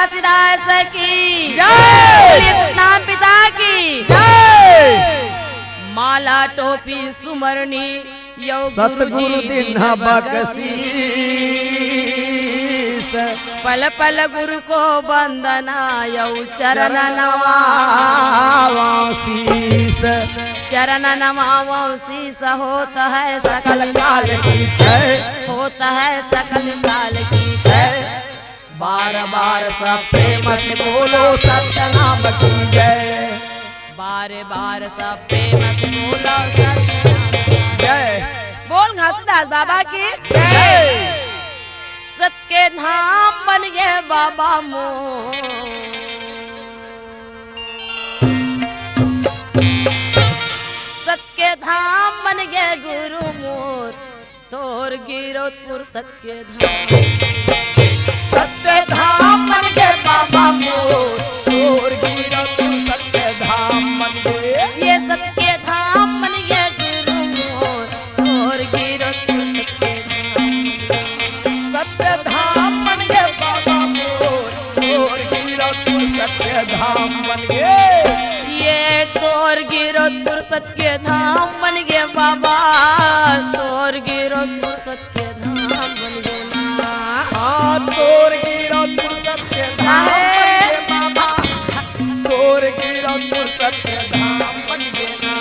घासीदास की जय। नाम पिता की जय। माला टोपी सुमरनी यौ सतगुरु दिन बकसी पल पल गुरु को वंदना यौ चरण नवा शीस चरण नमावो शीस होता है सकल काल की जय। होता है सकल काल की जय। बार बार सब प्रेम से बोलो सत्य नाम की जय। बार बार सब प्रेम से बोलो सत्य नाम की जय। बोल घासीदास बाबा की जय। सत्य धाम बन गए बाबा मोर सत्य धाम बन गए गुरु मोर तोर गिरोधपुर सत्य धाम सत्य धाम बन गए बाबा मोर तोर गिरोधपुर सत्य धाम बन गए। ये सत्य धाम बन गए गुरु मोर तोर गिरोधपुर सत्य धाम सत्य धाम बन गए बाबा मोर तोर गिरोधपुर सत्य धाम बन गए। ये तोर गिरोधपुर सत्य धाम बन गए बाबा तोर गिरोधपुर सत्य धाम बन गए ना। हाँ तोर गिरोधपुर सत्य धाम बन गए बाबा तोर गिरोधपुर सत्य धाम बन गए ना।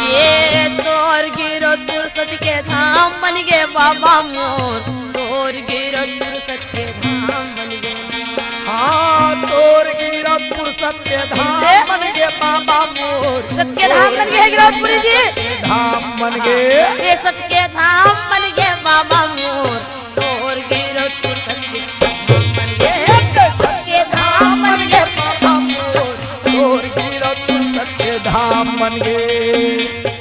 ये तोर गिरोधपुर सत्य धाम बन गए बाबा मोर तोर गिरोधपुर सत्य धाम बन गए ना। हाँ तोर गिरोधपुर सत्य धाम बन गए बाबा मोर सत्य धाम बन गए गिरोधपुरी जी धाम बन गए। ये सत्य धाम बन गए बाबा मोर तोर गिरोधपुर सत्य धाम बन गए सत्य धाम बन गए बाबा मोर तोर गिरोधपुर सत्य धाम बन गए।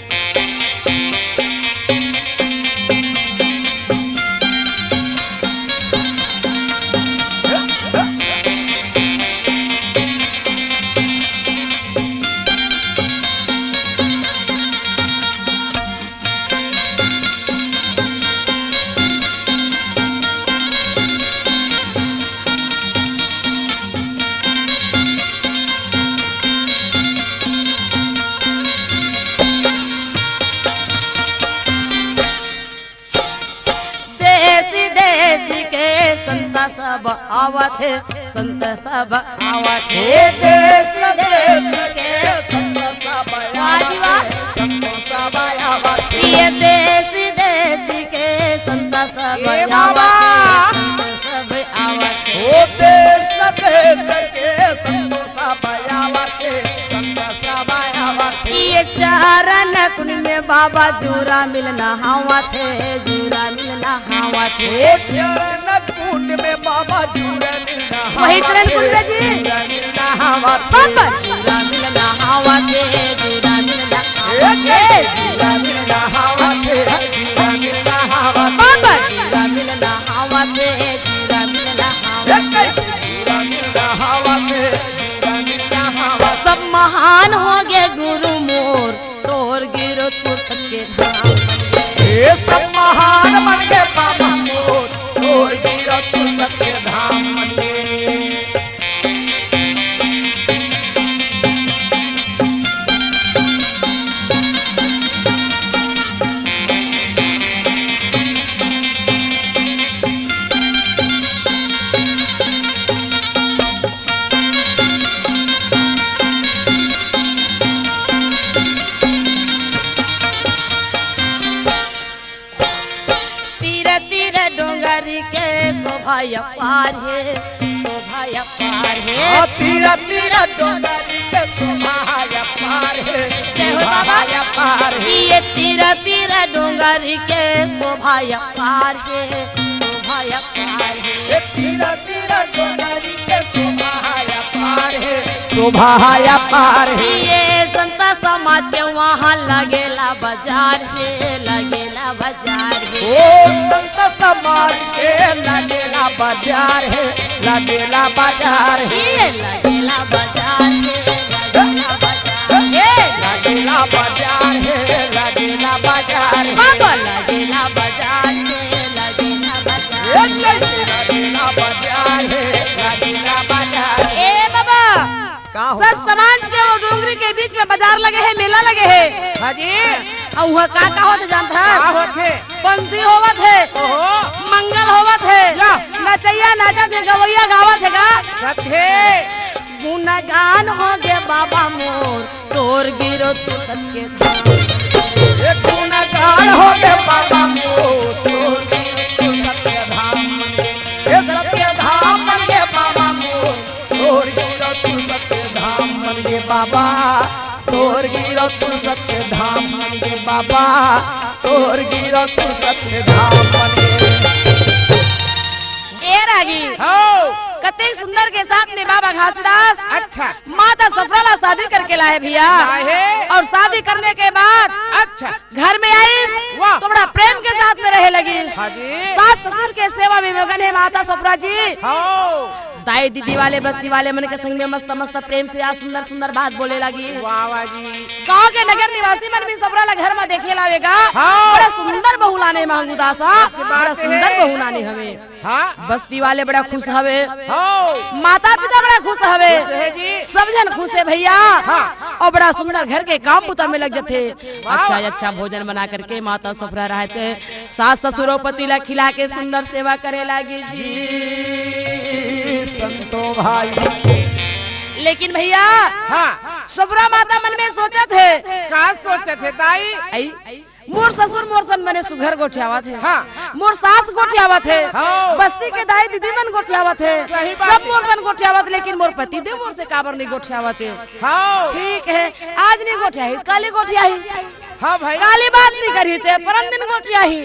संत सब आवत है संत सब आवत हे है देश देश के संत सब वाजी वाह। संत सब आवत है। ये देश देश के संत सब ए आवत बाबा। है संत सब आवत है ओ देश देश के संत सब आवत है संत सब आवत है। ये चरण कुन में बाबा जूरा मिलना हवा थे जूरा मिलना हवा थे हे चरण कुंड में बाबा जूरा मिलना वही चरण कुंड में जी। जूरा मिलना आवत है। बाबा जूरा मिलना हवा थे जूरा मिलना हवा थे जूरा मिलना आवत है जूरा मिलना आवत है। बाबा जूरा मिलना हवा थे जूरा मिलना हवा थे जूरा मिलना आवत है जूरा मिलना आवत है। सब महान हो गए गुरु मोर तोर गिरोधपुर सत्य धाम बन गए। ये सब महान बन गए बाबा मोर तोर गिरोधपुर सत्य धाम बन गए। तीरे तीरे डोंगरी के शोभा पार है शोभा पार है तीरा तीरा डोंगरी के शोभा पार है जय हो बाबा। शोभा पार है। ये तीरा तीरा डोंगरी के शोभा पार है शोभा पार है ये तीरा तीरा डोंगरी के शोभा पार है शोभा पार है। ये संत समाज के वहाँ लगेला बाजार है लगेला बाजार है ओ संत समाज के लगेला बाजार है लगेला बाजार है। ये लगेला बाजार है लगेला बाजार है लगेला बाजार है लगेला बाजार है। बाबा लगेला बाजार है लगेला बाजार है लगेला बाजार है लगेला बाजार मेला लगे है हाँ जी और वहाँ का होते जानता है क्या होते बंसी होवत है ओहो मंगल होवत है या। नचैया नाचत है गवैया गावत है का सत्य गुणगान हो गे बाबा मोर तोर गिरो तू सत्य धाम ये गुणगान हो गए बाबा मोर तोर गिरो सत्य धाम ये सत्य धाम बन गए बाबा मोर तोर गिरो तू सत्य धाम बन गए बाबा तोर गिरो तू सत्य धाम बन गए बाबा तोर गिरो तू सत्य धाम बन गए ए रागी हो कते सुंदर के साथ में बाबा घासीदास अच्छा माता सफराला शादी करके लाए भैया लाए। और शादी करने के बाद अच्छा घर में आई वाह। तो बड़ा प्रेम के साथ में रहे लगी हाँ जी सास ससुर के सेवा में मगन है माता सफरा जी हो दाई दीदी वाले बस्ती वाले मन के संग में मस्त मस्त प्रेम से आज सुंदर सुंदर बात बोले लगी वाह वाह जी गाँव के नगर निवासी मन भी सफराला घर में देखे लावेगा हाँ। बड़ा सुंदर बहू लाने मांगू दासा बड़ा बात है। सुंदर बहू लाने हमें हाँ बस्ती वाले बड़ा खुश हवे हो माता पिता बड़ा खुश हवे है जी सब जन खुश है भैया हाँ। और बड़ा सुंदर घर के काम पुता में लग जाते वाह। अच्छा अच्छा भोजन बना करके माता सफरा रहते सास ससुरो पतिला खिला के सुंदर सेवा करे लगी जी संतो भाई लेकिन भैया हाँ सफरा माता मन में सोचे थे का सोचे थे ताई आई मोर ससुर मोर सन मने सुघर गोठियावा थे हाँ। मोर सास गोठियावा थे हाँ। बस्ती के दाई दीदी मन गोठियावा थे सही बात सब है। मोर सन गोठियावा थे लेकिन मोर पति देव मोर से काबर नहीं गोठियावा थे हाँ ठीक है आज नहीं गोठियाही काली गोठियाही हाँ भाई काली बात नहीं करी थे परम दिन गोठियाही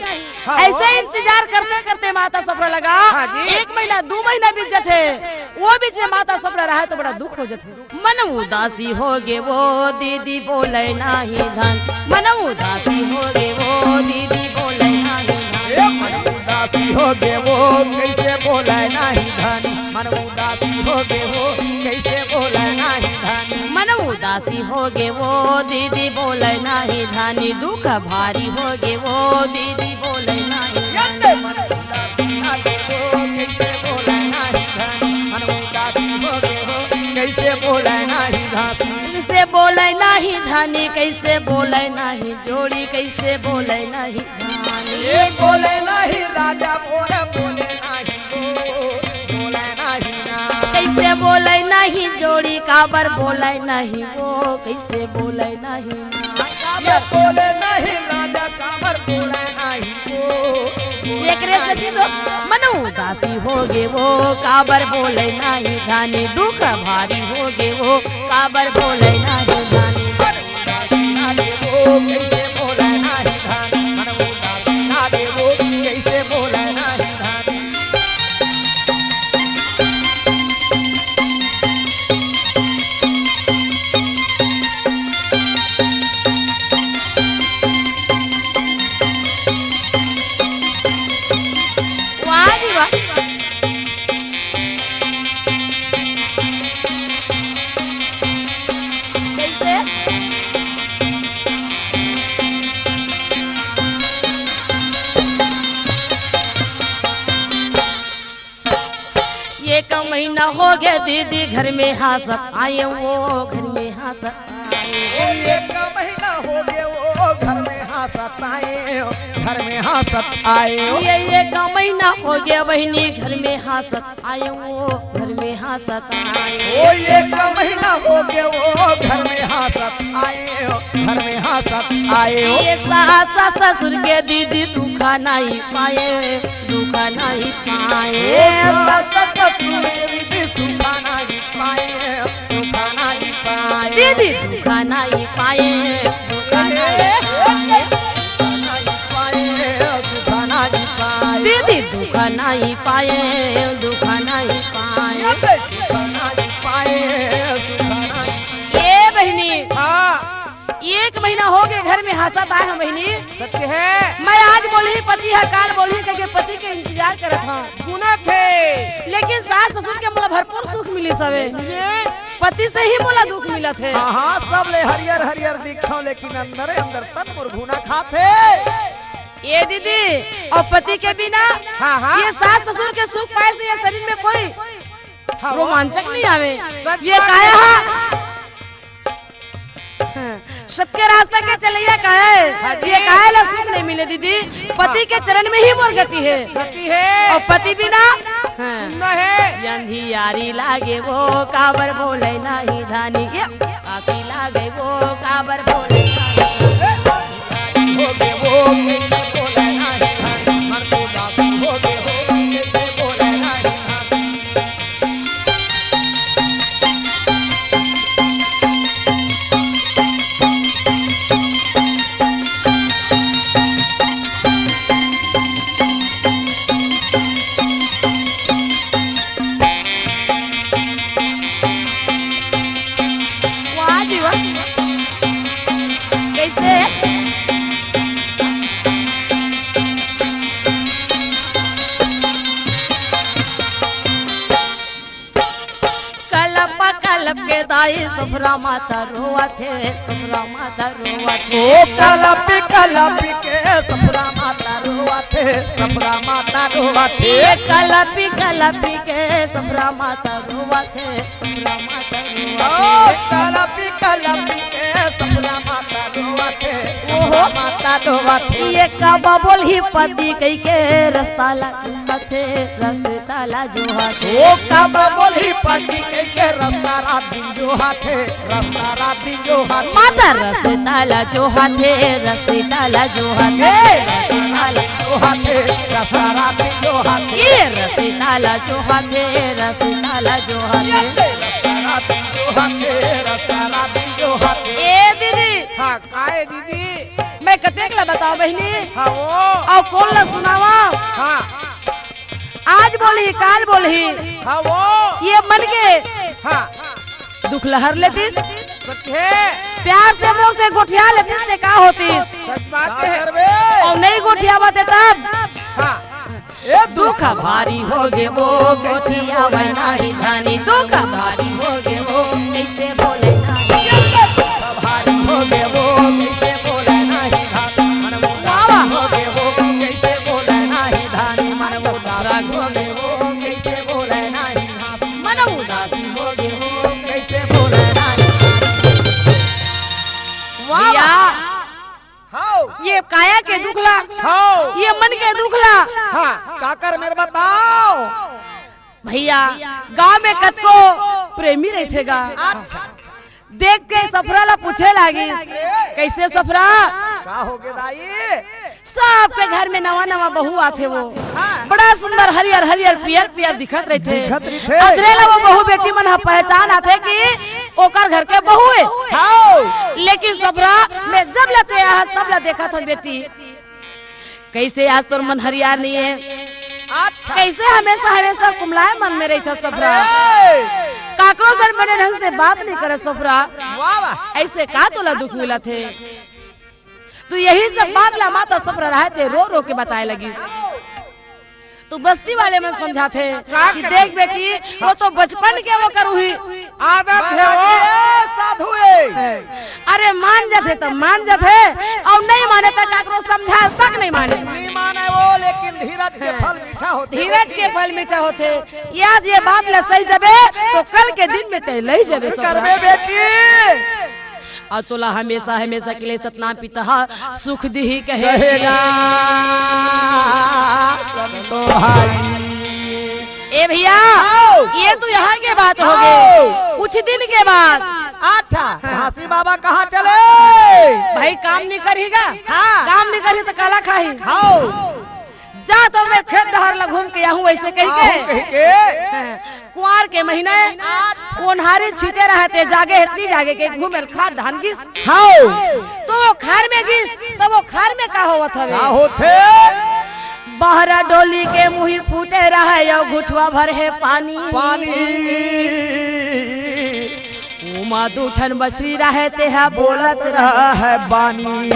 हाँ। ऐसे इंतजार करते करते माता सफरा लगा हाँ जी। 1 महीना 2 महीना बीत जाते वो बीच में माता सफरा रहा तो बड़ा दुख हो जाते मन उदासी हो गे वो दीदी बोले नाही धन मन उदासी हो गे वो दीदी बोले नाही धन ये मन उदासी हो गए वो कैसे बोले नहीं धनी मन उदासी हो गए वो कैसे बोले नहीं धनी मन उदासी हो गे वो दीदी बोले नाही धानी दुख भारी हो गे वो दीदी बोले नाही यंदे मन उदासी हो गए वो कैसे बोले नहीं धनी मन उदासी हो गए वो कैसे बोले नहीं धनी कैसे बोले नाही धानी कैसे बोले नाही जोड़ी कैसे बोले नाही धानी ये बोले नहीं राजा बोले नहीं वो बोले नहीं ना कैसे बोले नहीं जोड़ी काबर बोले नहीं वो कैसे बोले नहीं ये बोले नहीं राजा काबर बोले नहीं वो एकरे से दीदो मन उदासी हो गे वो काबर बोले नहीं धानी दुख भारी हो गे वो काबर बोले नहीं धानी कैसे बोले नहीं धनी मन उदासी ना दे वो कैसे बोले नहीं धनी वाह जी वाह कैसे एक महीना हो गया दीदी घर में हासत आए वो घर में हासत आए एक महीना हो गया वो घर में हंसत आए घर में हंसत आए ये एक महीना हो गया बहनी घर में हासत आए वो घर में हासत आए ओ एक महीना हो गया वो घर में हंसत आए घर में हंसत आए ये सास ससुर के दीदी दुखा नहीं पाए दुखा नहीं पाए सुखा नहीं पाए सुखा नहीं पाए दीदी दुखा नहीं पाए दुखा नहीं सुखा नहीं पाए दीदी दुखा नहीं पाए दुखा नहीं पाए सुखा नहीं पाए सुखा नहीं ये बहनी हाँ 1 महीना हो गए घर में हासत आए हम बहनी सत्य है मैं आज बोली पति है काल बोली करके पति के इंतजार करत हूँ गुना थे लेकिन सास ससुर के मोला भरपूर सुख मिली सवे पति से ही मोला दुख मिलत है हाँ हाँ सब ले हरियर हरियर दिखो लेकिन अंदर अंदर तन मुरघुना खाते ये दीदी और पति के बिना हाँ हाँ ये सास ससुर के सुख पाए से ये शरीर में कोई हाँ, रोमांचक नहीं आवे सच ये बात काया है। सत्य रास्ता के चलैया का है, ये काहे ला सुख नहीं मिले दीदी। पति के चरण में ही मोर गति है, गति है और पति बिना न है। अंधियारी लागे वो काबर बोले नहीं धानी, आसी लागे वो काबर बोले हो गे वो कैसे बोले नाही धानी, मन को दासी हो गे हो कैसे बोले नाही धानी। वाह जी वाह, कैसे कलप के दाई सफरा माता रोआ थे, सफरा माता रोआ थे। ओ कलपी के सफरा माता रोआ थे, सफरा माता रोआ थे। ये कलपी के सफरा माता रोआ थे, सफरा माता ओ रोआ थे। कलपी के सफरा माता रोआ थे, सफरा माता रोआ थे। ये काबा बोल ही पति कई के रास्ता ला थे, रास्ता ला जो हाथे। ओ कब बोली पति के रास्ता रात दिन जो हाथे, रास्ता रात दिन जो हाथे। माता रास्ता ला जो हाथे, रास्ता ला जो हाथे, रास्ता ला जो हाथे, रास्ता रात दिन जो हाथे। ये रास्ता ला जो हाथे, रास्ता ला जो हाथे। रास्ता रात दिन जो हाथे, रास्ता रात दिन जो हाथे। ए दीदी, हाँ काहे दीदी? मैं कतेक ला बताओ बहनी, हाँ वो, और कौन ला सुनावा। हाँ आज बोली काल बोली, हाँ वो, ये मन के हाँ दुख लहर लेती, सच है, प्यार से मुंह से गोठिया लेती से का होती, सच बात है। और नहीं गोठिया बाते तब हाँ ये दुख भारी हो गे वो गोठिया नहीं धानी, दुख भारी हो गे वो कैसे बोले नहीं। भारी हो गे वो कैसे बोले नाही धानी, मन वो वाह। हो गे वो कैसे बोले नाही धानी, मन वो दाराग हो गे वो कैसे बोले नाही धानी, मन उदासी हो गे वो। कैसे बोले नाही। भैया हाँ ये काया के दुखला, हाँ ये मन के दुखला। हाँ काकर मेरे बताओ। भैया गांव में कतको प्रेमी रहेगा, अच्छा देख के सफरा ला पूछे लागी, कैसे सफरा का हो गे दाई? सबके घर में नवा नवा बहू आथे, वो हाँ। बड़ा सुंदर हरियर हरियर पियर पियर दिखत रहे दिखत रहिथे। अदरे ला वो बहू बेटी मन पहचान आथे कि ओकर घर के बहू है। हाँ लेकिन सबरा मैं जब लते आया तब ला देखा था बेटी, कैसे आज तोर मन हरियार नहीं है, अच्छा कैसे हमेशा हमेशा कुमलाए मन में रही था सफरा, ए, काकरो सर बने ढंग से बात नहीं करे सफरा, वाह वाह। ऐसे का तोला दुख मिला थे। तो यही सब बात ला माता सफरा रहे थे, रो रो के बताए लगी। तो बस्ती वाले में समझाते कि देख बेटी वो तो बचपन के वो करू ही आदत है वो साधु है। अरे मान जाते तो मान जाते, और नहीं माने तो काकरो समझा तक नहीं माने। नहीं माने वो, लेकिन धीरज के फल मीठा होते। धीरज के फल मीठा होते। आज ये बात ले सही जबे तो कल के दिन में ते लई जबे करबे बेटी। और तोला हमेशा हमेशा के लिए सतनाम पिता सुख दी कहेगा। कहेगा संतो भाई। ए भैया ये तो यहाँ के बात हो गए। कुछ दिन के बाद अच्छा घासी बाबा कहाँ चले? भाई काम नहीं करेगा, हाँ। काम नहीं करी तो काला खाही। हाँ जा तो मैं खेत डहर ला घूम के आहूं ऐसे कह के। कुआर के महीने कोनहारी छीटे रहते, जागे इतनी जागे के घूमे खाद धान गिस। हाँ तो वो खार में गिस, तो वो खार में का होवत हवे? का होते? बहरा डोली के मुही फूटे रहे यो घुटवा भर है पानी पानी उमा दूठन बछरी रहते है बोलत रहा है बानी।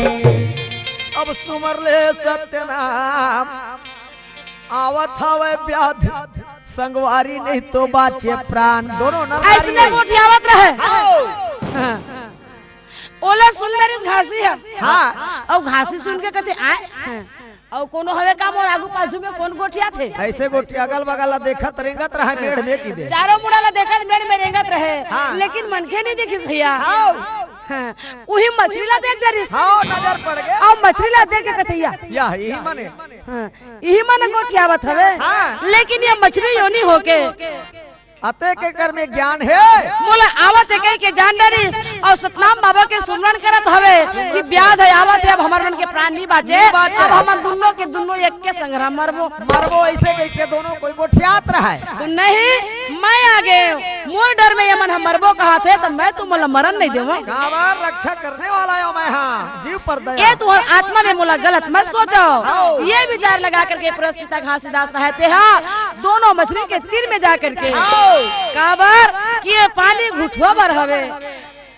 अब सुमर ले सत्यनाम आवत हवे व्याध संगवारी नहीं तो बाचे प्राण। दोनों ऐसने नरनारी गोठियावत रहे। ओला सुंदर घासी है। हाँ और घासी सुन के कहते आए और कोनो हवे काम और आगू पाछू में कौन गोठिया थे? ऐसे गोटी अगल बगल देखत रेंगत रहा मेड़ में की दे। चारों मुड़ा ला देखत मेड़ में रेंगत रहे। हाँ। लेकिन मनखे नहीं देखिस भैया। हाँ, वही मछली ला देख डरिस हाँ नजर पड़ गया और मछली ला देख के कथैया यही मने हाँ, यही मन को चावत हवे हाँ। लेकिन ये मछली योनी होके अते के कर में ज्ञान है मोला आवत है कह के जान डरिस और सतनाम बाबा के सुमरन करत हवे कि ब्याह है आवत है अब हमर मन के प्राण नहीं बाचे अब हम दोनों के दोनों एक के संग्राम मरबो मरबो ऐसे कैसे दोनों कोई गोठियात रहा है तो नहीं मैं आगे मोर डर में ये मन हम मरबो कहा थे तो मैं तुम मोला मरन नहीं देवो काबर रक्षा करने वाला हूँ मैं हाँ जीव पर दया ये तू आत्मा में मोला गलत मत सोचो ये विचार लगा करके पुरस्पिता घासीदास रहते हैं दोनों मछली के तीर में जा करके काबर कि ये पानी घुटवा भर हवे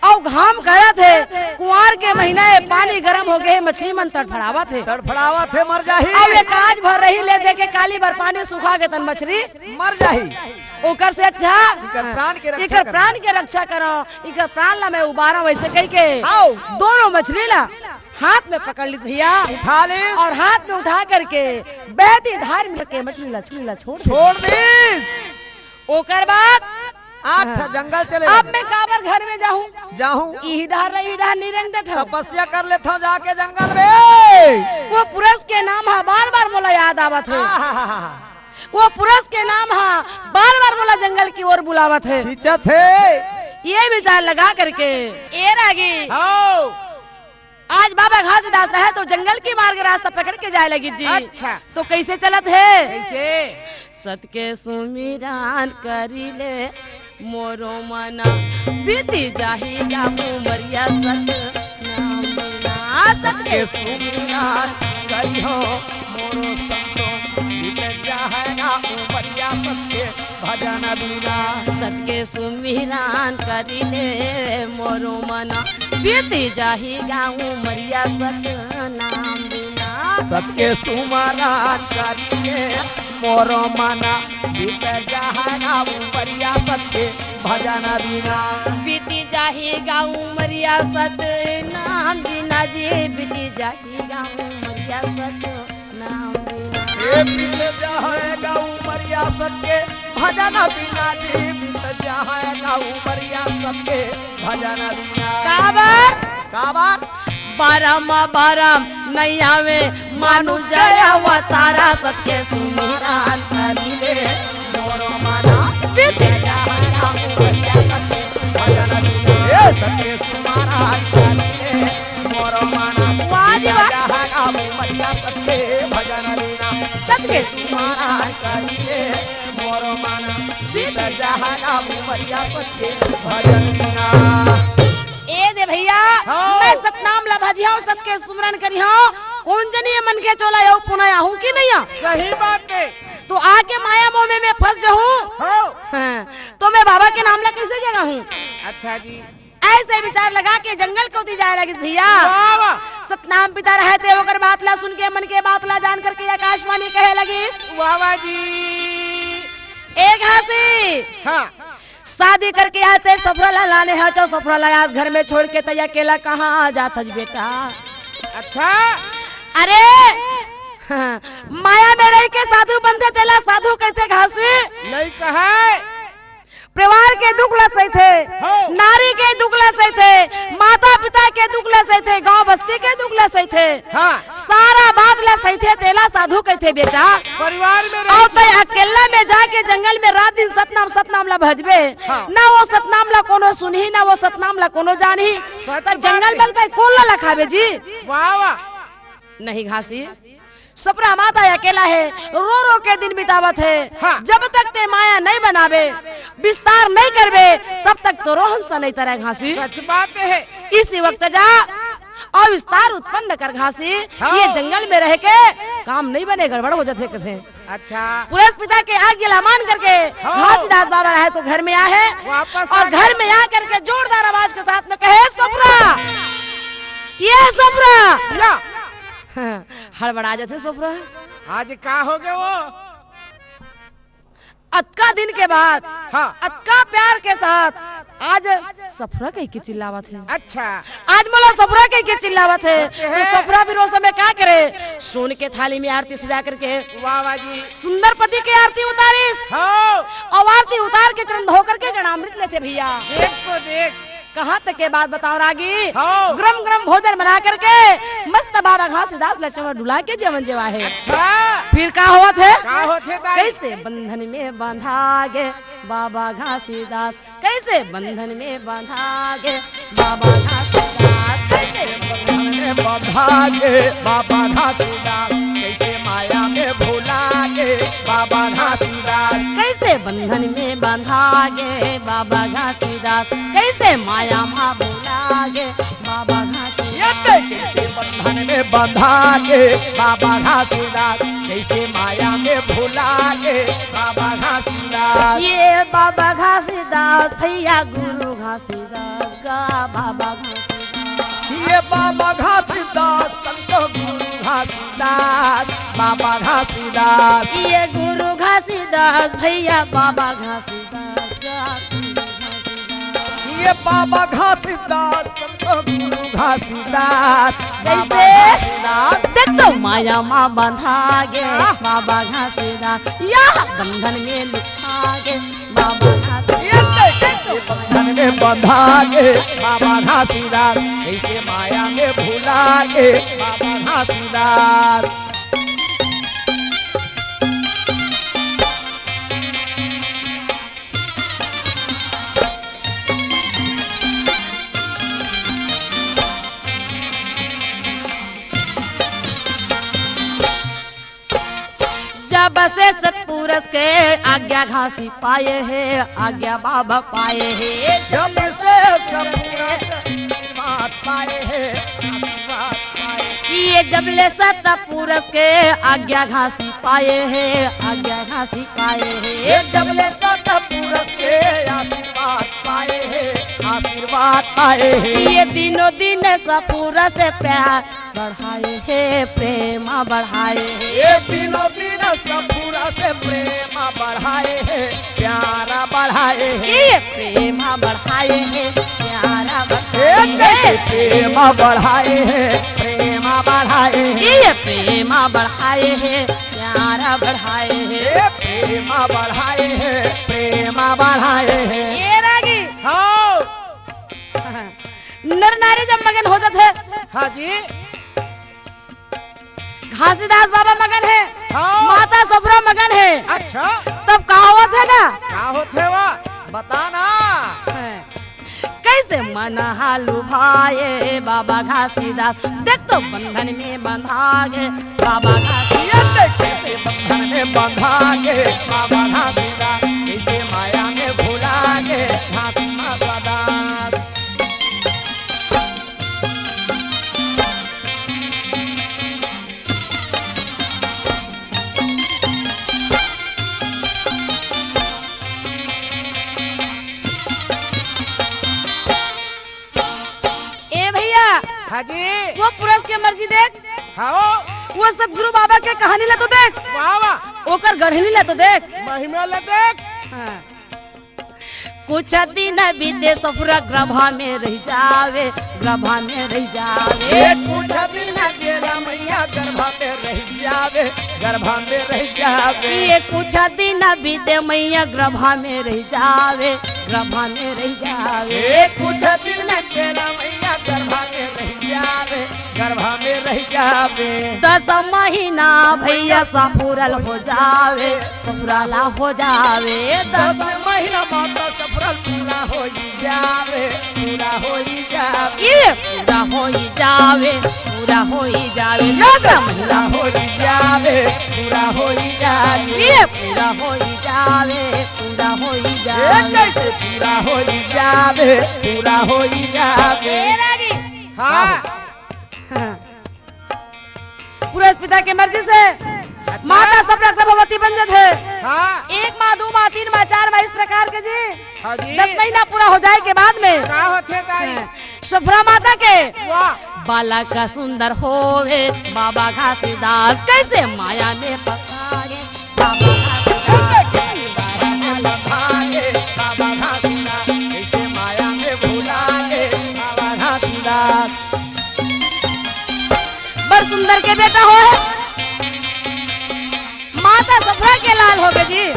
और घाम करा थे कुंवार के महीना पानी गर्म हो गए मछली मन तड़फड़ावा थे तड़फड़ावा थे मर जाही अब ये काज भर रही ले दे के काली भर पानी सुखा के तन मछली मर जाही ओकर से अच्छा इकर प्राण के रक्षा इकर प्राण के रक्षा करो इकर प्राण ला मैं उबारा वैसे कह के आओ दोनों मछली ला हाथ में पकड़ ली भैया उठा ले और हाथ में उठा करके बहती धार में के मछली ला छोड़ दी ओकर बाद अच्छा जंगल चले अब मैं काबर घर में जाऊं जाऊं इधर निरंग था तपस्या कर लेता हूँ जाके जंगल में वो पुरुष के नाम है बार बार मोला याद आवत है वो पुरुष के नाम है बार बार मोला जंगल की ओर बुलावत है थे ये विचार लगा करके ए रागी आज बाबा घासीदास रहे तो जंगल की मार्ग रास्ता पकड़ के जाए लगी जी अच्छा तो कैसे चलत है कैसे सत के सुमिरान करी ले मोरो मना बीती जाही जा उमरिया सत नाम बिना सत के सुमिरान करी हो मोरो संतो बीत जाएगा उमरिया सत्य भजन बिना सत के सुमिरान करी ले मोरो मना बीती जाही जा उमरिया सत नाम बिना सबके सुमरान करिए मोरो मना बीत जाएगा उमरिया सत्य भजन बिना बीती जाही गाँव मरिया सत नाम बिना जी बीती जाही गाँव मरिया सत नाम बिना बीत जाएगा उमरिया सत्य भजन बिना जी बीत जाएगा उमरिया सत्य भजन बिना काबर बारम नहीं आवे मानु जय अवतारा सत्य सुमिरान करी ले मोरो मना बीत जाएगा उमरिया सत्य भजन बिना सत्य सुमरान करिए मोरो मना जाएगा उमरिया सत्य भजन बिना सत्य सुमरान करिए मोरो मना बीत जाएगा उमरिया सत्य भजन बिना ए दे भैया मैं सतनाम ला भजियाऊं सत के सुमरन करियाऊं कौन जनी मन के चोला यो पुनः आऊं कि नहीं आ सही बात है तो आके माया मोह में मैं फंस जाऊं तो मैं बाबा के नाम ला कैसे जगह हूँ अच्छा जी ऐसे विचार लगा के जंगल को दी जाए लगी भैया सतनाम पिता रहते होकर बात ला सुन के मन के बात ला जान करके आकाशवाणी कहे लगी बाबा जी एक हंसी हाँ शादी करके आते सफरा लाने हैं तो सफरा लाया घर में छोड़ के तैया अकेला कहाँ आ जाता बेटा अच्छा अरे हाँ, माया में रह के साधु बनते तेला साधु कहते घासी नहीं कहा परिवार के दुख लसै थे नारी के दुख लसै थे माता पिता के दुख लसै थे गांव बस्ती के दुख लसै थे हाँ सारा बात लसै थे तेला साधु कहते बेटा परिवार में और तो अकेला में जाके जंगल में रात दिन सतनाम ला भजबे ना वो सतनाम ला कोनो सुनही ना वो सतनाम ला कोनो जानही तो जंगल में कौन ला खावे जी वाह वाह नहीं घासी सपरा माता अकेला है रो रो के दिन बितावत है जब तक ते माया नहीं बनावे विस्तार नहीं करवे तब तक तो रोहन सा नहीं तरह घासी सच बात है इसी वक्त जा और विस्तार उत्पन्न कर घासी ये जंगल में रह के काम नहीं बने गड़बड़ हो जाते कथे अच्छा पुरुष पिता के आज्ञा मान करके घासीदास बाबा रहे तो घर में आए और घर में आ करके जोरदार आवाज के साथ में कहे सपरा ये सपरा हड़बड़ा जाते सफरा आज का हो गए वो अतका दिन के बाद हाँ अतका प्यार के साथ आज सफरा कह के चिल्लावत है अच्छा आज मोला सफरा कह के चिल्लावत है तो सफरा भी रोज में क्या करे सोन के थाली में आरती सजा करके वाह जी सुंदर पति की आरती उतारिस और आरती उतार के चरण धो करके चरणामृत लेते भैया देख तो देख कहाँ तक के बात बताओ रागी। हाँ। गरम गरम भोजन बना करके मस्त बाबा घासीदास लक्ष्मण डुला के जीवन जीवा है। अच्छा फिर का हुआ थे, का होते दाई? कैसे बंधन में बंधा गे बाबा घासीदास, कैसे बंधन में बंधा गे बाबा घासीदास, कैसे बंधन में बंधा गे बाबा घासीदास, कैसे माया में भुला गे बाबा घासीदास, कैसे बंधन में बंधा गे बाबा घासीदास, कैसे माया मा भुला गे बाबा घासीदास, कैसे बंधन में बंधा गे बाबा घासीदास, कैसे माया में भुला गे बाबा घासीदास। ये बाबा घासीदास भैया गुरु घासीदास का बाबा घासीदास, ये बाबा घासीदास संत गुरु घासीदास बाबा घासीदास, ये गुरु घासीदास भैया बाबा घासीदास का गुरु घासीदास। ये बाबा घासीदास संत गुरु घासीदास बाबा कैसे? घासीदास। देख तो माया माँ बंधा गे बाबा घासीदास, यह बंधन में लिखा गे बाबा घासीदास, कैसे बंधन में बंधा गे बाबा घासीदास, कैसे माया में भुला गे बाबा घासीदास। जब से सतपुरुष के आज्ञा घासी पाए है, आज्ञा बाबा पाए है, जब से आशीर्वाद पाए हैं, आशीर्वाद पाए ये जबले सतपुरुष के आज्ञा घासी पाए है, आज्ञा घासी पाए ये है, जबले सतपुरुष के आशीर्वाद पाए हैं, आशीर्वाद पाए हैं। ये दिनों दिन सतपुरुष से प्यार बढ़ाए है, प्रेम बढ़ाए है, ये दिनों दिन सतपुरुष से प्रेम बढ़ाए हैं, प्यारा बढ़ाए हैं। ये प्रेम बढ़ाए है, प्यारा बढ़ाए ये है, प्रेम बढ़ाए हैं, प्रेम बढ़ाए हैं। ये प्रेम बढ़ाए है, प्यारा बढ़ाए है। ये प्रेम बढ़ाए हैं, प्रेम बढ़ाए हैं। ये रागी हाँ नर नारी जब मगन हो जाते हाँ जी घासीदास बाबा मगन है, हाँ। माता सबरा मगन है, अच्छा तब कहावत है ना, क्या होते वह बताना। कैसे मन हालू भाए बाबा घासीदास, देख तो बंधन में बंधा गे बाबा घासीदास, कैसे बंधन में बंधा गे बाबा घासीदास, कैसे माया में भुला गे घासी माता दास। ए भैया हाँ जी वो पुरुष के मर्जी देख, हाँ वो सब गुरु बाबा के कहानी ला तो देख, वाह वाह ओकर गढ़नी ला तो देख। महिमा ले देख। हाँ। कुछ दिन बीते सफरा ग्रभा में रह जावे, ग्रभा में रह जावे, ये कुछ दिन गेला मैया गर्भा में रह जावे, गर्भा में रह जावे। ये कुछ दिन बीते मैया ग्रभा में रह जावे, ग्रभा में रह जावे, ये कुछ दिन गेला मैया गर्भा में रह जावे, गर्भा में रह जावे। 10 महीना भैया सफुरल हो जावे, सफुराला हो जावे, 10 महीना माता सफरल पूरा हो जावे, पूरा हो जावे। ये पूरा हो ही जावे, पूरा हो ही जावे, 10 महीना पूरा हो जावे, पूरा हो जावे। ये पूरा हो ही जावे, पूरा हो ही ये जावे। कैसे पूरा हो जावे, पूरा हो जावे। हाँ पूरे पिता के मर्जी से माता सब गर्भवती बन जाते हैं। हाँ 1 माह 2 माह 3 माह 4 माह इस प्रकार के जी हाँ जी 10 महीना पूरा हो जाए के बाद में क्या होते दाई? सफरा माता के वाह बालक का सुंदर होवे बाबा घासीदास, कैसे माया में पकाए बाबा घासीदास, भागे बाबा घासीदास, कैसे माया में भुलाए बाबा घासीदास। बड़ सुंदर के बेटा हो है, माता सफरा के लाल हो गए जी।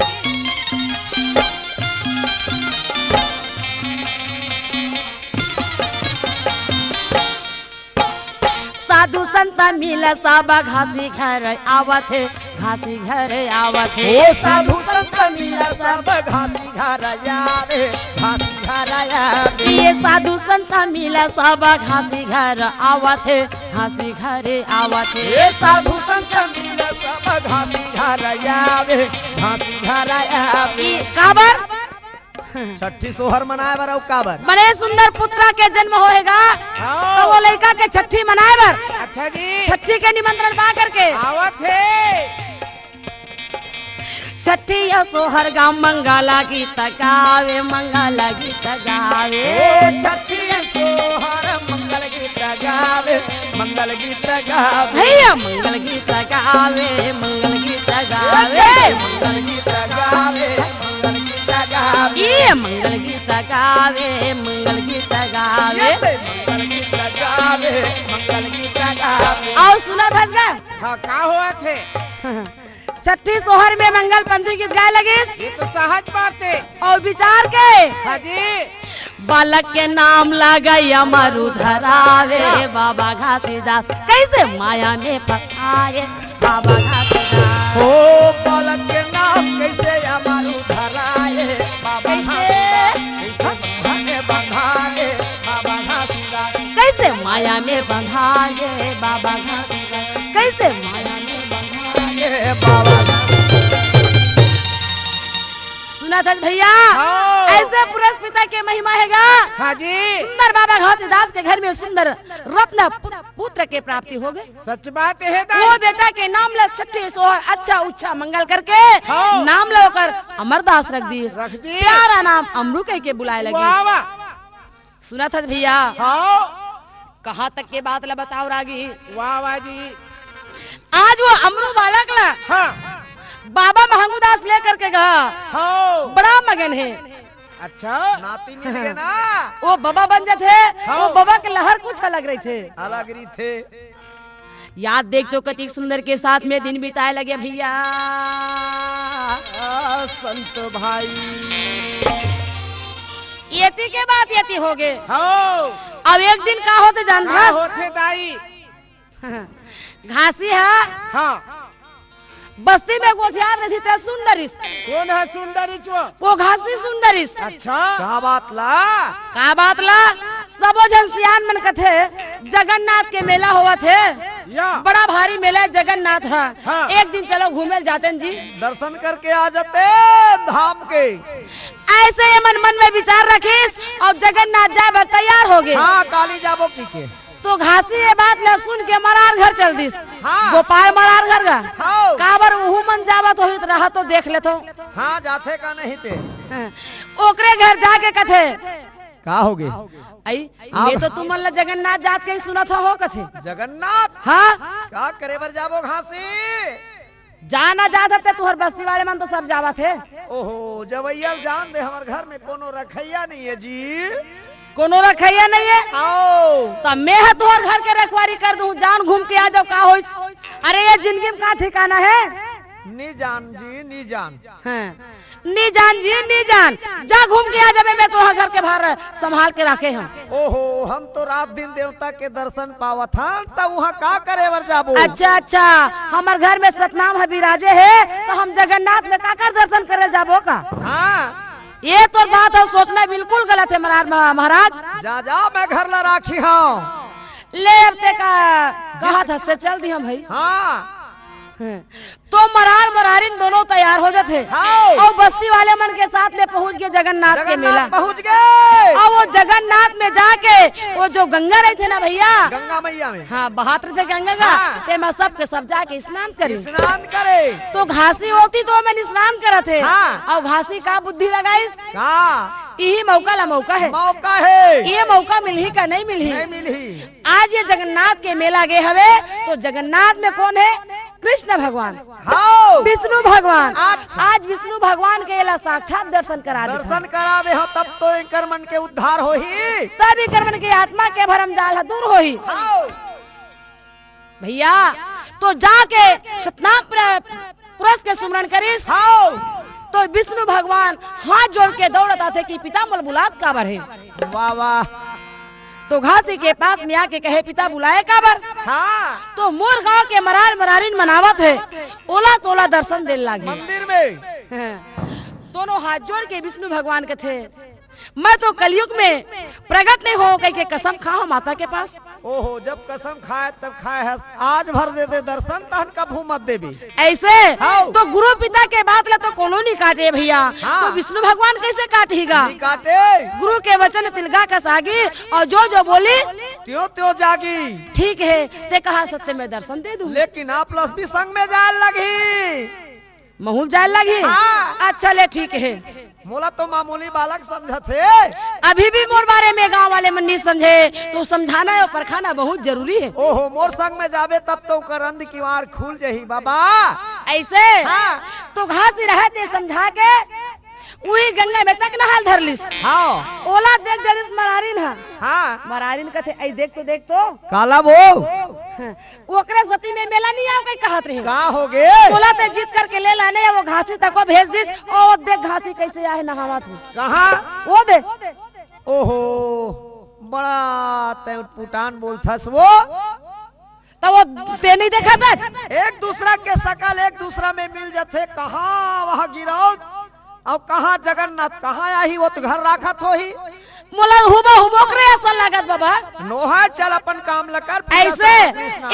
संत मिल सब घासी घर आवत है, घासी घर आवत है। ओ साधु संत मिला सब घासी घर आवे, घासी घर आवे। ये साधु संत मिल सब घासी घर आवत है, घासी घर आवत है। ये साधु संत मिला सब घासी घर आवे, घासी घर आवे। काबर छठी सोहर मनाए बर काबर बड़े सुंदर पुत्र के जन्म होएगा तो वो लड़का के छठी मनाए बर। अच्छा जी छठी के निमंत्रण पा करके आवत है। छठी या सोहर गाँव मंगला गीत गावे, मंगला गीत गावे। छठी सोहर मंगल गीत गावे, मंगल गीत गावे। भैया मंगल गीत गावे, मंगल गीत गावे, मंगल गीत गावे, मंगल गीत गावे। ये मंगल गीत गावे, मंगल गीत गावे। मंगल गीत गावे, मंगल गीत गावे। आओ सुना भजगा हाँ का हुआ थे? छठी सोहर में मंगल पंथी गीत गाए लगिस। ये तो सहज बात है। और विचार के हाँ जी बालक के नाम लगाया मरुधरावे, बाबा घासीदास कैसे माया में फसाए, बाबा घासीदास। हो बालक के नाम कैसे अमरु धराए, बाबा कैसे बंधाए, बाबा घासीदास। कैसे माया में बंधाए, बाबा घासीदास। कैसे माया में बंधाए, बाबा सुना था भैया हाँ। ऐसे पुरुष पिता के महिमा हैगा। हाँ जी सुंदर बाबा घासीदास के घर में सुंदर रत्न पुत्र के प्राप्ति हो गए। सच बात है। वो बेटा के नाम ले छठी सोहर अच्छा उच्छा मंगल करके हाँ। नाम लेकर अमरदास रख दी। रख दी। प्यारा नाम अमरू कह के बुलाए लगे। वाह वाह। सुना था भैया हाँ कहाँ तक के बात ला बताओ रागी। वाह वाह जी। आज वो अमरू बालक ला हाँ बाबा महंगूदास लेकर के गया। हाँ बड़ा मगन है। अच्छा नाती मिल गए ना। वो बाबा बन जाते हाँ। वो बाबा के लहर कुछ अलग रही थे। अलग रही थे। याद देख तो कति सुंदर के साथ में दिन बिताए लगे भैया। संत भाई यति के बाद यति हो गए। हाँ अब एक दिन का होते जान का होते दाई। घासी है हाँ बस्ती में गोठियार रही थे सुंदरिस। कौन है सुंदरी चो? वो घासी सुंदरिस। अच्छा क्या बात ला? का बात ला सबो जन सियान मन कथे जगन्नाथ के मेला हुआ थे। या बड़ा भारी मेला जगन्नाथ है। हाँ। एक दिन चलो घूमे जाते जी दर्शन करके आ जाते धाम के। ऐसे ये मन में विचार रखीस और जगन्नाथ जाए बर तैयार हो गए। हाँ काली जाबो की के। तो घासी ये बात न सुन के मरार घर चल दिस। हाँ। गोपाल मरार घर गा हाँ। काबर उहू मन जावत हो रहा तो देख लेतो। हाँ जाते का नहीं थे। ओकरे घर जाके कथे का हो गए? आई ये तो तुम मन जगन्नाथ जात के सुना था हो कथे। जगन्नाथ हाँ का करे बर जाबो घासी? जाना जात थे तुहर बस्ती वाले मन तो सब जावा थे। ओहो जवैया जान दे हमारे घर में कोनो रखैया नहीं है जी। कोनो रखैया नहीं है। आओ तो मैं है तुहर घर के रखवारी कर दूं जान घूम के आ जाओ का होइच। अरे ये जिंदगी में का ठिकाना है? नी जान जी नी जान। हाँ। नी जान जी नी जान जा घूम के आ जाबे मैं तुहर घर के बाहर संभाल के रखे हम। ओहो हम तो रात दिन देवता के दर्शन पावत हन तब वहाँ का करे बर जाबो? अच्छा अच्छा हमार घर में सतनाम है विराजे है तो हम जगन्नाथ में का कर दर्शन करे जाबो का? हाँ ये तो बात है सोचना बिल्कुल गलत है महाराज। जा जा मैं घर ला राखी हूँ। ले अब ते का कहा था ते चल दी हम भाई। हाँ तो मरार मरारिन दोनों तैयार हो जाते हाँ। और बस्ती वाले मन के साथ में पहुंच गए जगन्नाथ के मेला। पहुँच गए। और वो जगन्नाथ में जाके वो जो गंगा रही थे ना भैया गंगा मैया में हाँ बहात रहे थे गंगा का हाँ। ते मैं सब के सब जाके स्नान करी। स्नान करे तो घासी होती तो मैं स्नान करा थे। हाँ। और घासी का बुद्धि लगाई का यही मौका ला मौका है। मौका है ये मौका मिली का नहीं मिली। नहीं मिली। आज ये जगन्नाथ के मेला गए हवे तो जगन्नाथ में कौन है? कृष्ण भगवान हाँ विष्णु भगवान। अच्छा। आज विष्णु भगवान के एला साक्षात दर्शन करा दे दर्शन करा दे हो तब तो इनकर मन के उद्धार हो ही। तभी कर्मन की आत्मा के भरम जाल दूर हो ही भैया। तो जाके सतनाम पुरुष के सुमरन करीस तो विष्णु भगवान हाथ जोड़ के दौड़त आते कि पिता मोल बुलात काबर है। वाह वाह तो घासी के पास में आके कहे पिता बुलाए काबर। हाँ तो मोर गांव के मरार मरारिन मनावत है, ओला तोला दर्शन दे लागे। मंदिर में दोनों हाथ जोड़ के विष्णु भगवान के थे, मैं तो कलयुग में प्रकट नहीं हो कह के कसम खाओ माता के पास। ओहो जब कसम खाए तब खाए है, आज भर दे दे दर्शन तहन कभू मत देवी। ऐसे हाँ। तो गुरु पिता के बात ला तो कोनो नहीं काटे भैया। हाँ। तो विष्णु भगवान कैसे काटेगा? नहीं काटे गुरु के वचन तिलगा का सागी और जो जो बोली त्यों त्यों जागी। ठीक है, ते कहा सत्य में दर्शन दे दूं। लेकिन आप प्लस भी संग में जाए लगी। महूल जाए लगी। हाँ। अच्छा ले ठीक है, मोला तो मामूली बालक समझते। अभी भी मोर बारे में गांव वाले मन नहीं समझे, तो समझाना और परखाना बहुत जरूरी है। ओहो मोर संग में जावे तब तो करंद की वार खुल जाही बाबा। ऐसे हाँ। तो घास रहते समझा के वही गंगा में तक नहाल धर लिस। हाँ ओला देख जरिस मरारिन है। हाँ मरारिन कथे ऐ देख तो काला वो ओकरे सती में मेला नहीं आओ कहीं कहत रहे। का हो गे? बोला ते जीत करके ले लाने वो घासी तक को भेज दिस। ओ देख घासी कैसे आए नहावा तू। कहाँ? वो दे ओहो बड़ा ते पुटान बोलथस वो। तो वो ते नहीं देखा था। एक दूसरा के शकल एक दूसरा में मिल जाते। कहाँ वहाँ गिराओ और कहाँ जगन्नाथ कहाँ आई वो तो घर राखत हो ही। मोला हुबो हुबो करे ऐसा लागत बाबा। नोहा चल अपन काम लकर। ऐसे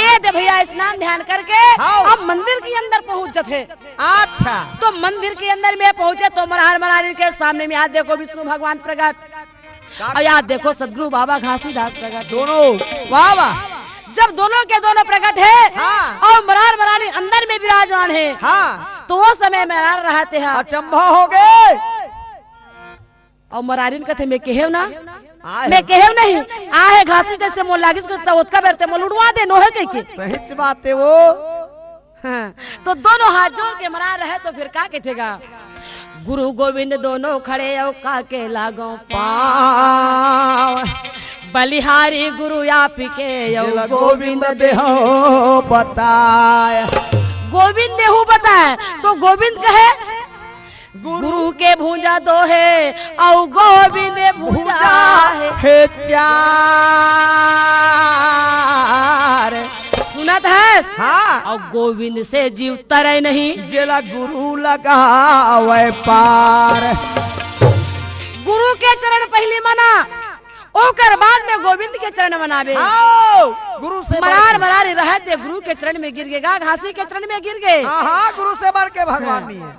ए दे भैया स्नान ध्यान करके हाँ। हम मंदिर के अंदर पहुंच जाते। अच्छा तो मंदिर के अंदर में पहुंचे तो मरहर मरारी के सामने में आज देखो विष्णु भगवान प्रकट और याद देखो सदगुरु बाबा घासीदास प्रकट। दोनों वाह वाह। जब दोनों के दोनों प्रकट है हाँ। और मरहर मरारी अंदर में विराजमान है। हाँ तो वो समय मरार रहते हैं अचंभा हो गए। और मरारिन कथे में केहेव ना आए। मैं केहेव नहीं आहे घासी जैसे मोल लागिस को उसका बेरते मोल उड़वा दे नोहे कह के। सही बात है वो। हाँ, तो दोनों हाथ जोड़ के मरा रहे तो फिर का कहेगा? गुरु गोविंद दोनों खड़े और का के लागो पाँव बलिहारी गुरु आप के यो गोविंद देहो बताए। गोविंद देहु बताए तो गोविंद कहे गुरु के भूजा दो है और गोविंद भूजा हे चार। सुनत है? हाँ और गोविंद से जीव तरे नहीं जेला गुरु लगावे पार। गुरु के चरण पहले मना ओकर बाद में गोविंद के चरण मनावे। गुरु से मरार मरारी रहते गुरु के चरण में गिर गए, घासी के चरण में गिर गए। हाँ हाँ गुरु से बढ़ के भगवान नहीं है।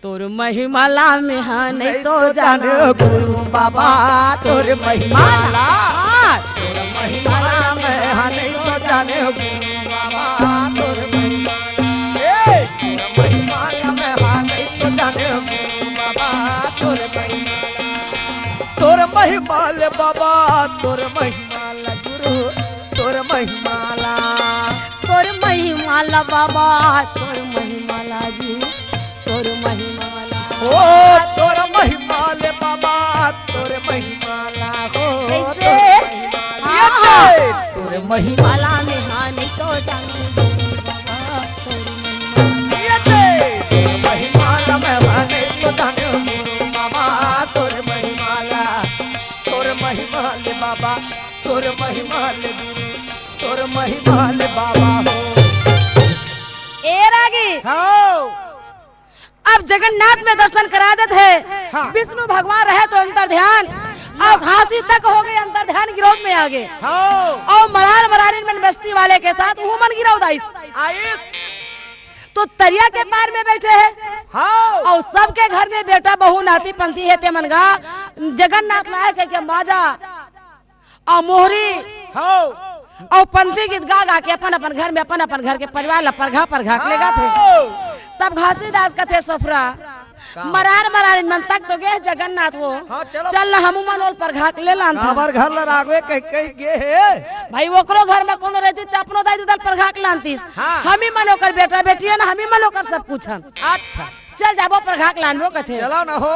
तोर महिमाला में हाँ नहीं तो जाने जानो गुरु बाबा तोर महिमाला। तोर महिमाला में हाँ नहीं तो जाने गुरु बाबा तोर महिमाला। तोर महिमाला में हाँ नहीं तो जाने गुरु बाबा तोर महिमाला। तोर महिमाल बाबा तोर महिमाला गुरु तोर महिमाला। तोर महिमाला बाबा तोर महिमाला जी तोर महिमाला ओ तोर महिमाल बाबा तोर महिमाला हो। कैसे? तोर महिमाला महिमाला में हाँ नहीं तो जानो गुरु बाबा तोर तोर महिमाला में हाँ नहीं तो जाने गुरु बाबा तोर महिमाला। तोर महिमाल बाबा तोर महिमाल गुरु तोर महिमाल बाबा हो। ए रागी हाँ अब जगन्नाथ में दर्शन करा देते हैं। हाँ। विष्णु भगवान रहे तो अंतर ध्यान और घासी तक हो गए अंतर ध्यान गिरोध में आगे। हाँ और मरार मरारिन में बस्ती वाले के साथ वो मन गिरा उदाइस आइस। तो तरिया के पार में बैठे हैं। हाँ और सबके घर में बेटा बहू नाती पंथी है ते मनगा जगन्नाथ लायक के माजा और मोहरी हाँ और पंथी गीत गा गा के अपन अपन घर में अपन अपन घर के परिवार ला परघा परघा के लेगा थे। तब घासीदास का थे सोफरा मरार मरारिन मन तक तो गए जगन्नाथ वो हाँ, चलो। चल हम मनोल परघा के ले लान था। हमार घर ल रागवे कह कह गे है। भाई ओकरो घर में कोनो रहती तो अपनो दाई दल परघा के लानतीस। हाँ। हम ही मनो कर बेटा बेटी है ना हम ही मनो कर सब कुछ हम अच्छा चल जाबो परघा के लानबो कथे। चलो न हो।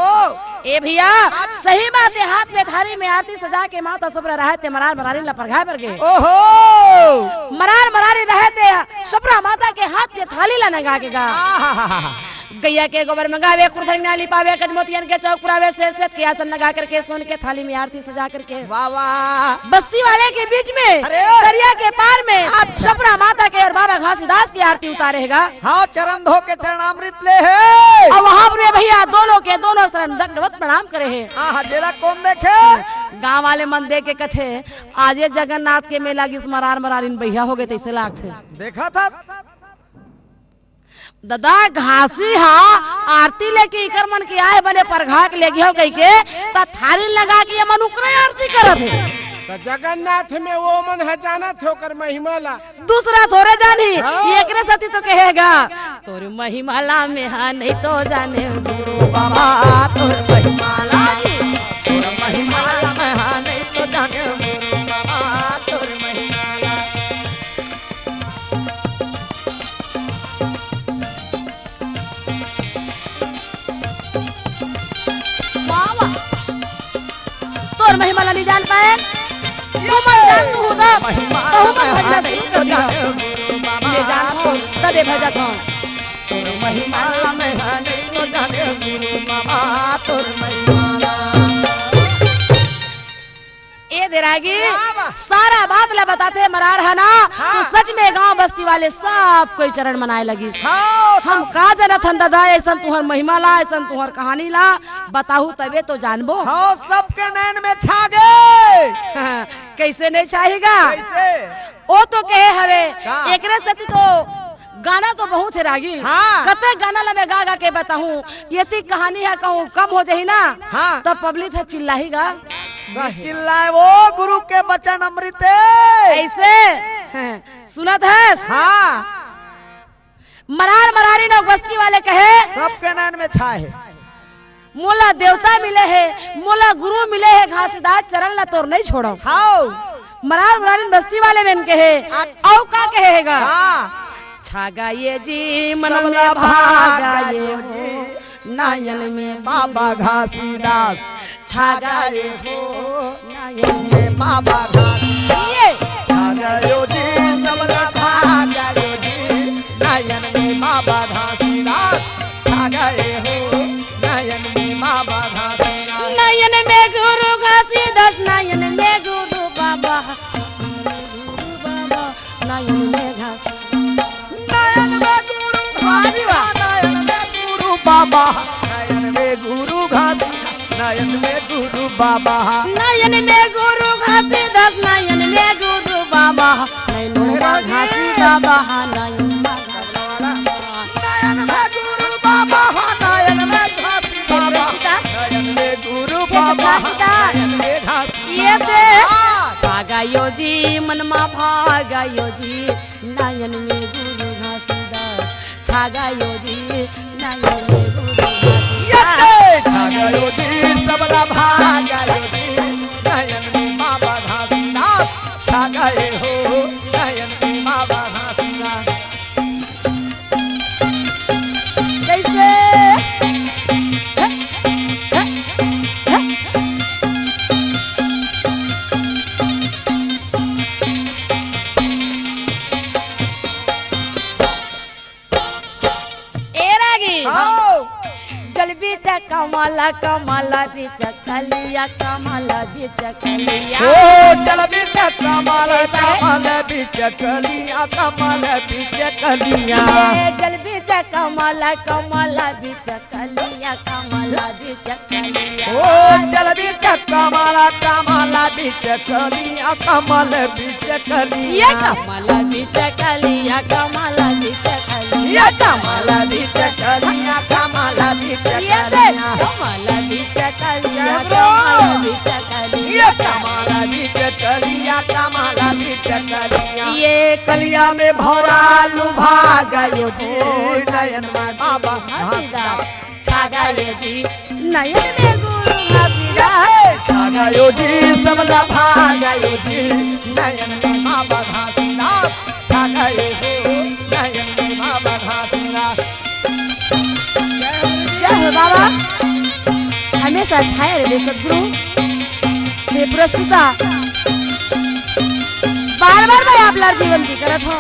ए भैया सही बात है, हाथ में थाली में आरती सजा के माता सबरा रहे थे मरार मरारी ला परघा पर गए। ओहो मरार मरारी रहे थे सबरा माता के हाथ के थाली ला नगा के गा। गैया के गोबर मंगावे, कुर्धन नाली पावे, कजमोतियन के चौक पुरावे, से के आसन लगा करके, सोन के थाली में आरती सजा करके, वाह वाह। बस्ती वाले के बीच में, अरे! दरिया के पार में छपरा माता के और बाबा घासीदास की आरती उतारेगा। हाँ, चरण धो के चरणामृत ले है। और वहाँ पर भैया दोनों के दोनों शरण दंडवत प्रणाम करे है। हाँ, जेरा कौन देखे? गांव वाले मन दे के कथे आज ये जगन्नाथ के मेला की मरार मरार इन भैया हो गए तैसे लाग थे। देखा था दादा घासी हा आरती लेके इकर मन के आए बने परघा के लेके हो गई के ता थाली लगा के ये मन उकरे आरती करत है। तो जगन्नाथ में वो मन है जानत होकर महिमा ला, दूसरा थोड़े जानी, एक ने सती तो कहेगा तोर महिमाला में हा नहीं तो जाने गुरु बाबा तोर महिमाला, तोर महिमाला में हाँ नहीं तो जाने गुरु बाबा तोर महिमाला। बाबा तोर महिमाला नहीं जान पाए, तू मन जान तू खुदा, तू मन भजला नहीं तो जाने गुरु बाबा ये जान हो तदे भजत हो। तोर महिमाला में हाँ नहीं तो जाने गुरु बाबा तोर महिमाला। ए देरागी सारा बात ला बताते मरार है ना, तो सच में गांव बस्ती वाले सब कोई चरण मनाए लगी। हाँ, हम का जनत हन दादा ऐसा तुहर महिमा ला, ऐसा तुहर कहानी ला बताहू तबे तो जानबो। हाँ, सबके नैन में छा गए। कैसे नहीं चाहेगा, कैसे? ओ तो कहे हवे का? एकरे सती तो गाना तो बहुत है रागी। हाँ। कते गाना ला मैं गा गा के बताऊं, यति कहानी है कहूं कम हो जाही ना, हाँ। तब पब्लिक है चिल्लाहीगा चिल्लाए वो गुरु के बचन अमृत। ऐसे सुनत है। हाँ, मरार मरारी लोग बस्ती वाले कहे सबके नैन में छा है। मोला देवता मिले है, मोला गुरु मिले है, घासीदास चरण ला तोर नहीं छोड़ो। हाँ, मरार मरारी बस्ती वाले में कहे औ का कहेगा हाँ। छागा ये जी मन सबला में भागा ये भागा हो नायन में बाबा घासीदास छागा ये हो नायन में बाबा घासीदास ये छागयो जी सबला भागयो जी नयन में बाबा घासीदास छागए हो नयन में बाबा घासीदास। नयन में गुरु घासीदास, नयन में गुरु बाबा, नयन में घासीदास, नयन में गुरु घासीदास, नयन में गुरु बाबा, नयन में गुरु घासीदास, नयन में गुरु बाबा, नयन में गुरु घासीदास, नयन में गुरु बाबा, नयन में घासी बाबा, नयन में नयन में गुरु बाबा, नयन में घासी बाबा, नयन में गुरु बाबा, नयन में घासी ये दे बाबा। छागायो जी मनमा भागायो जी नयन में गुरु घासीदास, छागायो जी नयन में गुरु घासीदास, छागयो जी सबला भागयो जी नयन में बाबा घासीदास छागए हो नयन में बाबा घासीदास। कैसे जल बीच कमला कमला बीच कलिया कमला बीच कलिया ओ चल बीच कमल कमल बीच कलिया कमल बीच कलिया जल बीच कमला कमला बीच कलिया कमला बीच कलिया ओ चल बीच कमल कमल बीच कलिया कमल बीच ये कलिया कमला बीच कलिया कमला बीच कलिया ये कमल बीच कलिया कमल बीच ये दे कलिया कमला बीच कलिया ब्रो। कमला बीच ये कलिया कमल बीच कलिया कमल बीच कलिया ये कलिया में भौरा लुभा गयो जी नयन में बाबा घासीदास छागायो जी नयन में गुरु घासीदास छागयो जी सबला भागयो जी नयन में बाबा घासीदास छागए हो नयन में बाबा घासीदास। जय हो बाबा, हमेशा छाया रहे सदगुरु हे प्रस्तुता बार बार मैं आपला जीवन की करत हो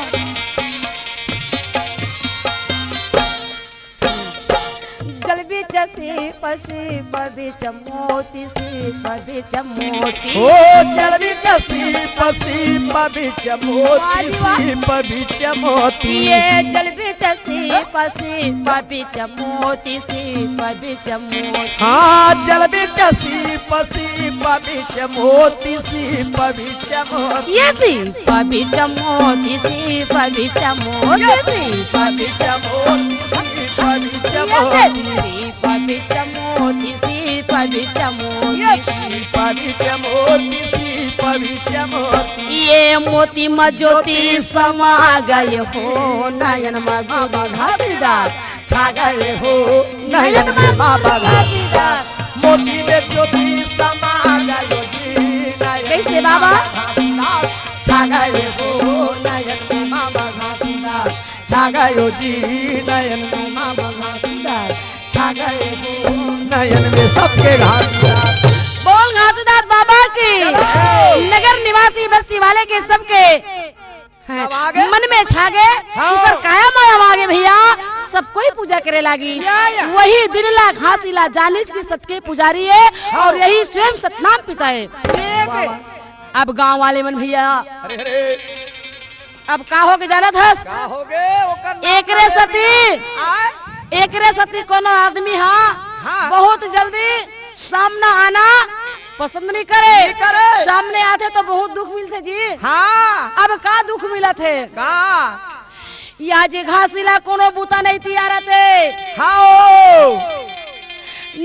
सीप सीप बिच मोती सीप बिच मोती ओ जल बिच सीप सीप बिच मोती सीप बिच मोती ये जल बिच सीप सीप बिच मोती सीप बिच मोती हाँ जल बिच सीप सीप बिच मोती सीप बिच मोती ये सीप बिच मोती सीप बिच मोती सीप बिच मोती सीप बिच ये मोती सीप बिच मोती सीप बिच मोती सीप बिच मोती सीप बिच मोती ये मोती में ज्योति समा गए हो नयन में बाबा घासीदास छा गए हो नयन में बाबा घासीदास मोती में ज्योति समा गए जी नयन कैसे बाबा? घासीदास छा गए हो नयन में बाबा घासीदास छा गए हो जी नयन में बाबा घासीदास छा गए हो नयन में सबके घासीदास बोल घासीदास बाबा की नगर निवासी बस्ती वाले के सबके हैं, सब आगे? मन में छा गए हाँ। ऊपर काया माया आगे भैया सब कोई पूजा करे लगी या। वही दिनला घासीला जानिज की सबके पुजारी है और यही स्वयं सतनाम पिता है। अब गांव वाले मन भैया अरे अरे अब का हो के जाना था का हो गए ओकर एक रे सती आय एक रे सती कोनो आदमी हाँ। बहुत जल्दी सामना आना पसंद नहीं करे करे। सामने आते तो बहुत दुख मिलते जी। हाँ अब का दुख मिला थे का या जे घासीला कोनो बूता नहीं तैयार थे हाँ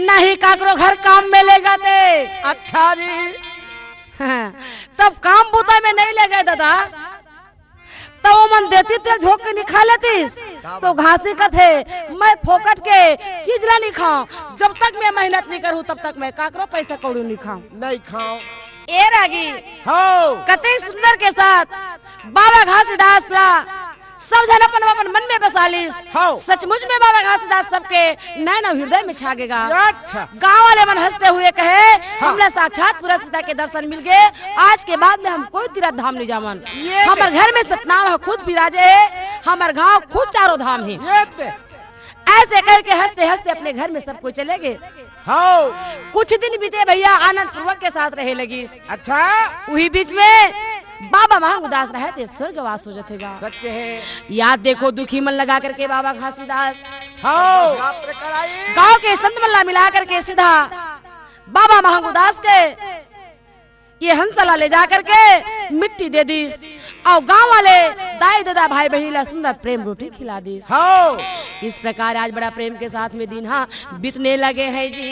नहीं काकरो घर काम में ले जाते अच्छा जी तब काम बूता में नहीं ले गए दादा तो वो मन देती तेल झोंक के निखा लेती तो घासी का थे मैं फोकट के किजरा नहीं खाऊं जब तक मैं मेहनत नहीं करूं तब तक मैं काकरो पैसा कौड़ी नहीं खाऊं। नहीं खाओ ए रागी हो कते सुंदर के साथ बाबा घासीदास ला सब जन अपन अपन मन में बसालिस हाँ। सचमुच में बाबा घासीदास सबके नैन हृदय में छागेगा। अच्छा गांव वाले मन हंसते हुए कहे हमला साक्षात पूरा पिता के दर्शन मिल गए आज के बाद में हम कोई तीर्थ धाम नहीं जावन हमारे घर में सतनाम है खुद विराजे है हमारे गांव खुद चारों धाम है। ये ते ऐसे कह के हंसते हंसते अपने घर में सब कोई चले गए। हो कुछ दिन बीते भैया आनंद पूर्वक के साथ रहे लगी। अच्छा वही बीच में बाबा वहाँ उदास रहे थे स्वर्गवास हो जातेगा। सच है याद देखो दुखी मन लगा करके बाबा घासीदास हो गांव के संत मल्ला मिला करके सीधा बाबा महंगुदास के ये हंसला ले जा करके मिट्टी दे दी और गांव वाले दाई दादा भाई बहनी सुंदर प्रेम रोटी खिला दी। हो इस प्रकार आज बड़ा प्रेम के साथ में दिन हाँ बीतने लगे हैं जी।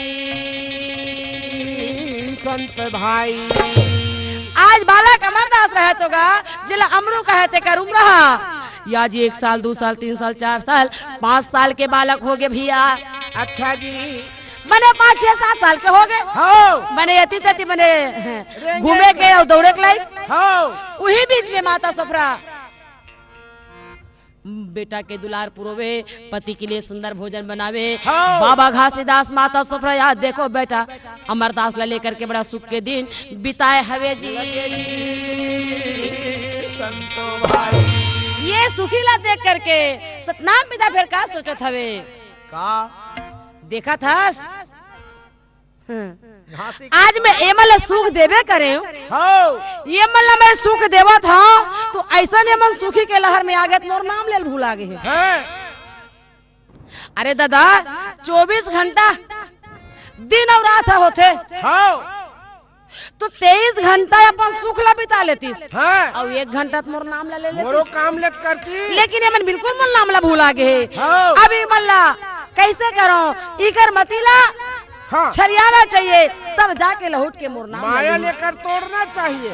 संत भाई आज बालक अमरदास रहे तो गा जिला अमरू कहते कर उम्र या जी 1 साल 2 साल 3 साल 4 साल 5 साल के बालक हो गए भैया। अच्छा जी बने 5 6 7 साल के हो गए हो बने अति तति बने घूमे के और दौड़े के लाई हो वही बीच में माता सफरा बेटा के दुलार पुरोवे पति के लिए सुंदर भोजन बनावे। हाँ। बाबा घासीदास माता सफरा याद देखो बेटा अमरदास ला लेकर के बड़ा सुख के दिन बिताए हवे जी। संतो भाई ये सुखीला देख करके सतनाम पिता फिर का सोचत हवे का देखा था घासी आज मैं एमल सुख देवे करे हो ये मल्ला मैं सुख देवा था तो ऐसा ने मन सुखी के लहर में आ गए मोर नाम ले भूला गए। हैं अरे दादा 24 घंटा दिन और रात होते हो तो 23 घंटा अपन सुख ला बिता लेती हैं और 1 घंटा मोर नाम ला ले मोरो लेती काम लेत करती लेकिन ये मन बिल्कुल मोर नाम ला भूला गए। हाँ। अभी मल्ला कैसे करो इकर मतीला हाँ छरियाना चाहिए तब जाके लहुट के मोर नाम माया ला ले। लेकर तोड़ना चाहिए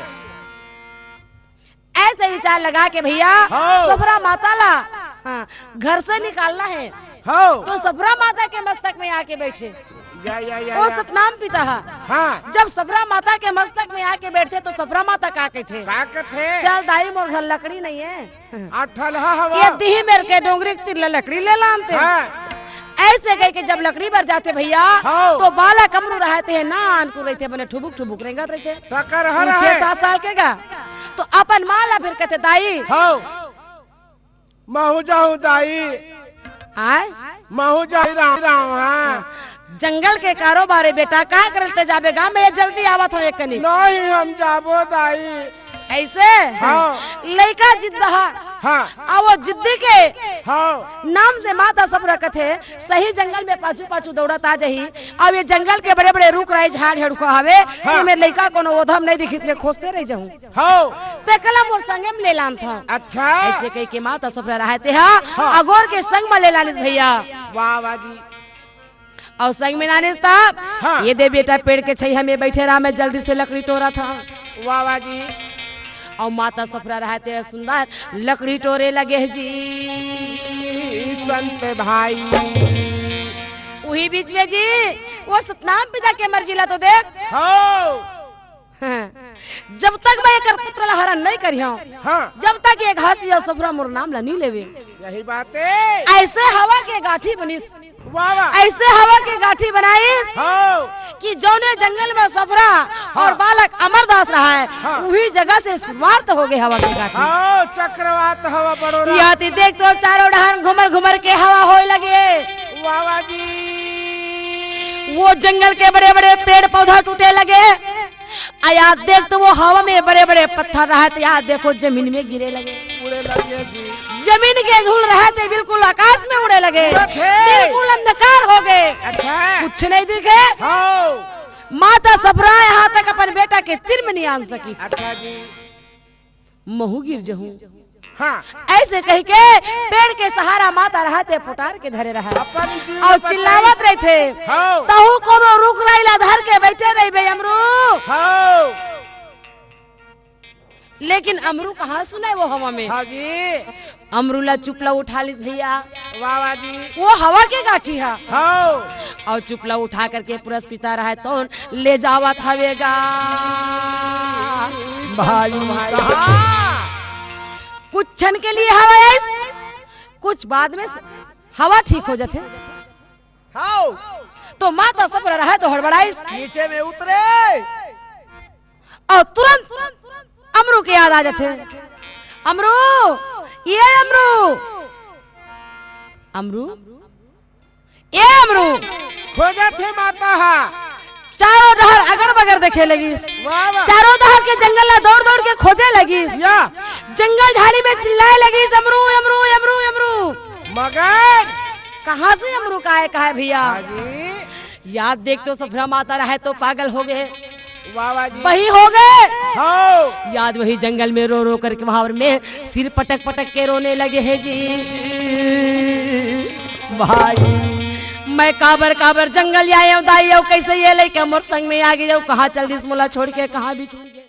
ऐसे विचार लगा के भैया हाँ। सफरा माता ला हाँ, घर से निकालना है हो तो सफरा माता के मस्तक में आके बैठे या वो सतनाम पिता है। हाँ जब सफरा माता के मस्तक में आके बैठे तो सफरा माता का कहते थे ताकत है चल दाई मोर घर लकड़ी नहीं है अठल हवा ये दिही मेरे के डोंगरी के तिल्ला लकड़ी ले लानते हाँ ऐसे गए कि जब लकड़ी पर जाते भैया हाँ। तो बाला कमरू रहते हैं नान को रहते बने ठुबुक ठुबुक रेंगत रहते टकर हर 6-7 साल के गा तो अपन माला फिर कहते दाई हो महू जाऊ दाई आय महू जाई राम राम हाँ जंगल के कारोबार है बेटा, का करते जाबे गाँव में, जल्दी आवत हो एक कनी। नहीं हम जाबो दाई। ऐसे हाँ। लड़का जिद्दहा हाँ आ वो जिद्दी के हाँ नाम से माता सब रखत है, सही जंगल में पाछू पाछू दौड़त आ जही। अब ये जंगल के बड़े बड़े रुख रहे झाड़ झड़को हवे, हाँ। मेरे लड़का कोनो ओधम नहीं दिखित ले खोजते रह जाऊं। हाँ ते कलम और संगे में ले लान था। अच्छा ऐसे कह के माता सब रहते हा अगोर के संग में ले लानिस भैया। वाह वाह जी। और संग में नानिस था हाँ। ये दे बेटा पेड़ के छैया में बैठे रहा, मैं जल्दी से लकड़ी तोड़ा था। वाह वाह जी। और माता सफरा रहते हैं सुंदर लकड़ी टोरे लगे हैं जी। संत भाई वही बीच में जी वो सतनाम पिता के मर्जी ला तो देख। हाँ जब तक मैं एक पुत्र ला हरण नहीं करियो, हाँ जब तक ये घासी और सफरा मोर नाम ला नहीं लेवे। यही बात है। ऐसे हवा के गाठी बनिस, वाह वाह। ऐसे हवा के गाठी बनाइस हाँ कि जौने जंगल में सफरा और बालक अमरदास रहा है, हाँ। वही जगह से शुरुआत हो गई हवा की गाठी। हाँ चक्रवात हवा बड़ोरा। याती देख तो चारों डहर घुमर घुमर के हवा होए लगे। वाह वाह जी। वो जंगल के बड़े बड़े पेड़ पौधा टूटे लगे। याद देख तो वो हवा में बड़े बड़े पत्थर रहे थे, याद देखो जमीन में गिरे लगे। उड़े लगे जी। जमीन के धूल रहे थे बिल्कुल आकाश में उड़े लगे, बिल्कुल अंधकार हो गए, अच्छा कुछ नहीं दिखे। हाँ माता सबरा यहाँ तक अपन बेटा के तीर में नहीं आन सकी। अच्छा जी। महू गिर जहूं हाँ ऐसे कह के पेड़ के सहारा माता रहते पुटार के धरे रहा अपन जीव और बचाई। चिल्लावत रहे थे हाँ तहु कोनो रुक रही धर के बैठे रही बे अमरू। हाँ लेकिन अमरू कहाँ सुने वो हवा में। हाँ जी। अमरूला चुपला उठा लिस भैया, वाह वाह जी। वो हवा के गाठी है। हाँ और चुपला उठा करके पुरस्पिता रहा तो ले जावत हवेगा। भाई कहाँ? कुछ क्षण के लिए हवा ऐस, कुछ बाद में हवा ठीक हो जाते। हाँ तो माता सब रहा तो हड़बड़ाइस नीचे में उतरे। और तुरंत अमरू के याद आ जाते। अमरू, ये अमरू, अमरू, ये अमरू खोजा थे माता हा। चारों डहर अगर बगर देखे लगी, वाह वाह। चारों डहर के जंगल ला दौड़ दौड़ के खोजे लगी, या जंगल झाड़ी में चिल्लाए लगी अमरू अमरू अमरू अमरू। मगर कहाँ से अमरू का है भैया। हाँ जी। याद देख तो सफरा माता रहे तो पागल हो गए, वाह वाह जी। वही हो गए। हाँ याद वही जंगल में रो रो करके वहां में सिर पटक पटक के रोने लगे हैं जी। भाई मैं काबर काबर जंगल आया हूँ दाई, कैसे ये लेके मोर संग में आ गई, कहाँ चल दिस मोला छोड़ के कहाँ भी छूट गए।